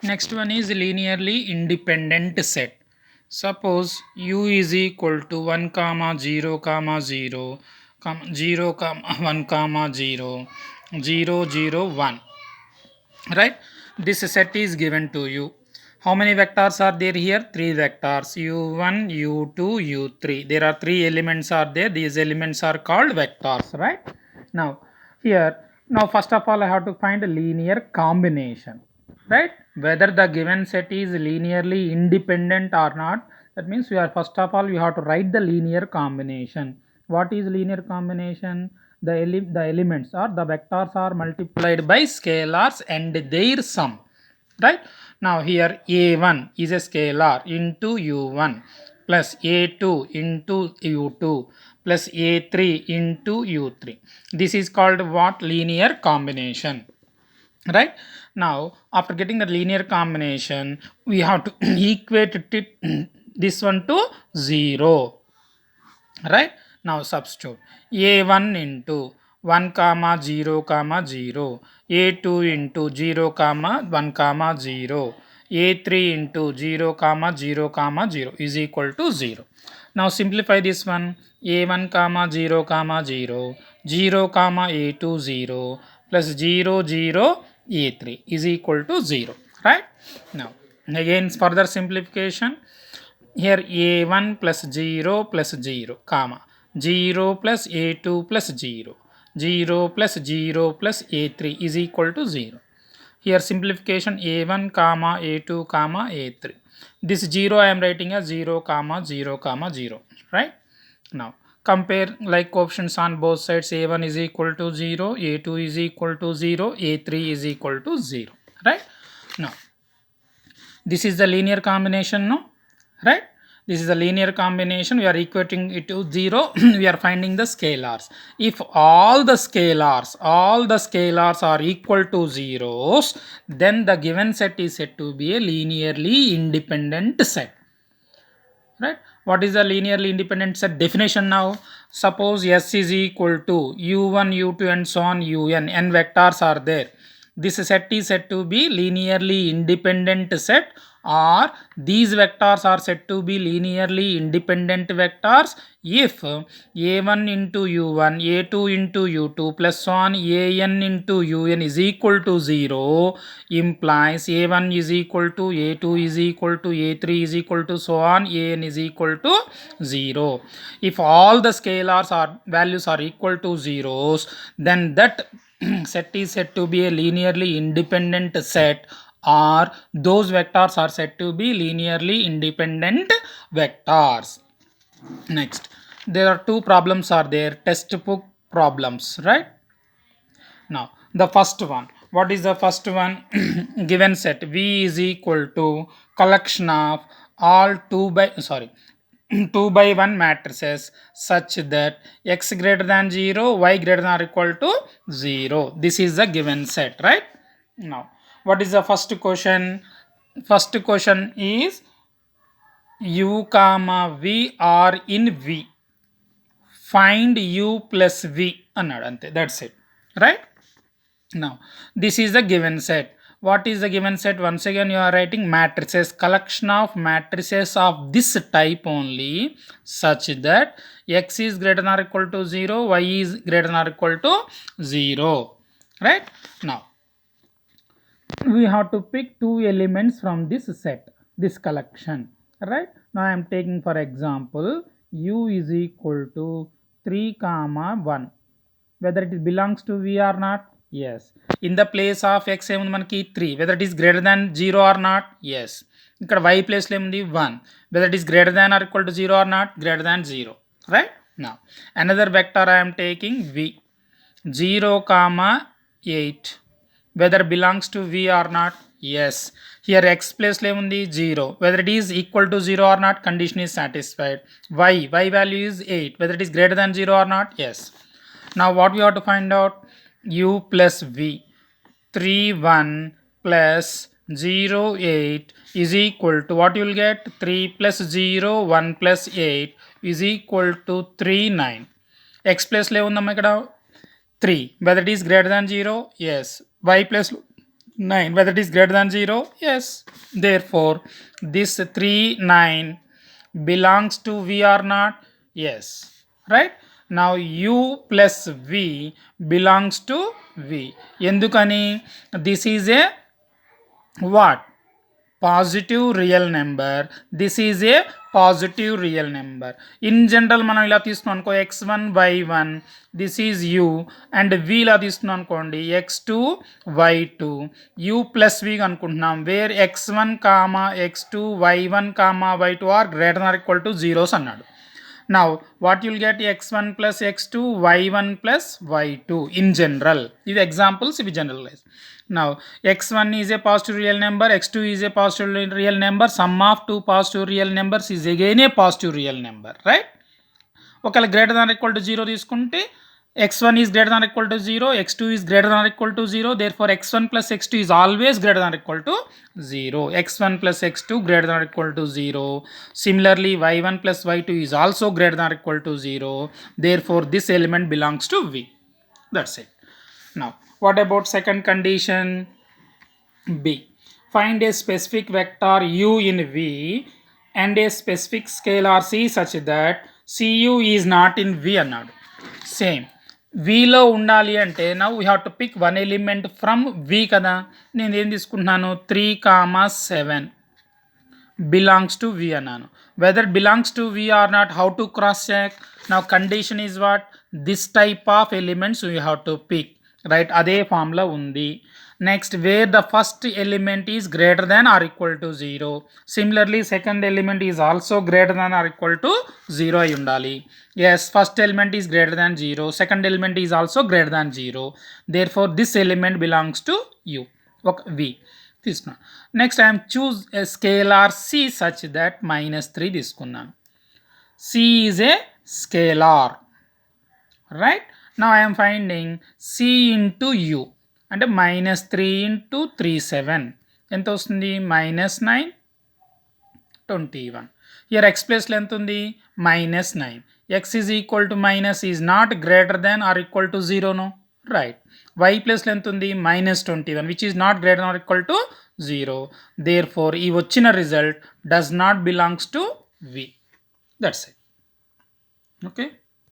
Next one is linearly independent set. Suppose u is equal to 1 comma 0 comma 0 comma 0 comma 1 comma 0 0 0 1, right? This set is given to you. How many vectors are there here? Three vectors, u1 u2 u3. There are three elements are there. These elements are called vectors, right? Now here, now first of all I have to find a linear combination, right? Whether the given set is linearly independent or not. That means we are, first of all we have to write the linear combination. What is linear combination? The elements or the vectors are multiplied by scalars and their sum, right? Now here a1 is a scalar into u1 plus a2 into u2 plus a3 into u3. This is called what? Linear combination, right? Now after getting the linear combination, we have to equate this one to 0, right? Now substitute a1 into 1 comma 0 comma 0, a2 into 0 comma 1 comma 0, a3 into 0 comma 0 comma 0 is equal to 0. Now simplify this one. A1 comma 0 comma 0 0 comma a2 0 plus 0 0 a3 is equal to 0, right? Now again further simplification. Here a1 plus 0 plus 0 comma 0 plus a2 plus 0 0 plus 0 plus a3 is equal to 0. Here simplification a1 comma a2 comma a3. This 0 I am writing as 0 comma 0 comma 0, right? Now compare like options on both sides. A1 is equal to 0, a2 is equal to 0, a3 is equal to 0, right? Now this is the linear combination, no? Right? This is a linear combination. We are equating it to 0. We are finding the scalars. If all the scalars are equal to zeros, then the given set is said to be a linearly independent set, right? What is the linearly independent set definition? Now suppose S is equal to u1 u2 and so on n vectors are there. This set is said to be linearly independent set, or these vectors are said to be linearly independent vectors if a1 into u1 a2 into u2 plus so on an into un is equal to 0, implies a1 is equal to a2 is equal to a3 is equal to so on an is equal to 0. If all the scalars are values are equal to zeros, then that set is said to be a linearly independent set, or those vectors are said to be linearly independent vectors. Next, there are two problems are there, textbook problems, right? Now the first one, what is the first one? Given set v is equal to collection of all 2 by 1 matrices such that x greater than 0 y greater than or equal to 0. This is the given set, right? Now what is the first question? First question is u comma v are in v, find u plus v అన్నాడు అంతే, that's it, right? Now this is the given set. What is the given set? Once again you are writing matrices, collection of matrices of this type only, such that x is greater than or equal to 0, y is greater than or equal to 0, right? Now we have to pick two elements from this set, this collection, right? Now I am taking for example u is equal to 3 comma 1, whether it belongs to v or not. Yes. In the place of x ఏముంది మనకి 3, whether it is greater than 0 or not. Yes. ఇక్కడ y place లో ఏముంది 1, whether it is greater than or equal to 0 or not. Greater than 0, right? Now another vector I am taking v 0 comma 8, whether belongs to v or not. Yes. Here x place లో ఏముంది 0, whether it is equal to 0 or not. Condition is satisfied. Y value is 8, whether it is greater than 0 or not. Yes. Now what we have to find out? U plus v, 3 1 plus 0 8 is equal to what you will get? 3 plus 0 1 plus 8 is equal to 3 9. X plus లో ఉందమ్మా ఇక్కడ 3, whether it is greater than 0. Yes. Y plus 9, whether it is greater than 0? Yes. Therefore this 3 9 belongs to V or not? Yes. Right. Now u plus v belongs to V. Endukani? This is a what? Positive real number. This is a positive real number. In general మనం ఇలా తీసుకున్నాం అనుకో x1 y1 this is u and v ఇలా తీసుకున్నాం అనుకోండి x2 y2 u plus v అనుకుంటున్నాం where x1 x2 y1 y2 are greater than or equal to zeros అన్నాడు. Now what you'll get? X1 plus x2 y1 plus y2 in general. These examples we generalize. Now x1 is a positive real number, x2 is a positive real number, sum of two positive real numbers is again a positive real number, right? ఒకవేళ greater than or equal to 0 తీసుకుంటే x1 is greater than or equal to 0, x2 is greater than or equal to 0, therefore x1 plus x2 is always greater than or equal to 0. x1 plus x2 greater than or equal to 0. Similarly y1 plus y2 is also greater than or equal to 0, therefore this element belongs to V. That's it. Now what about second condition? B. Find a specific vector u in V and a specific scalar c such that cu is not in V అన్నాడు. Same వీలో ఉండాలి అంటే now we have to pick one element from V కదా. నేను ఏం తీసుకుంటున్నాను 3, 7 belongs to V అన్నాను. whether belongs to V or not, how to cross check? Now condition is what? This type of elements we have to pick, right? అదే formula ఉంది. Next, where the first element is greater than or equal to 0. Similarly second element is also greater than or equal to 0 అయి ఉండాలి. Yes, first element is greater than 0, second element is also greater than 0, therefore this element belongs to U. Okay, V తీసుకున్నాను. Next I'm choose a scalar c such that -3 తీసుకున్నాను. C is a scalar, right? Now I'm finding c into u అంటే -3 into 3 7 ఎంత వస్తుంది? -9 21. Here X ప్లేస్లో ఎంత ఉంది? -9. X is equal to minus is not greater than or equal to 0 no, right? y ప్లేస్లో ఎంత ఉంది? -21 which is not greater than or equal to 0. therefore ఈ వచ్చిన result does not belongs to V. That's it. Okay.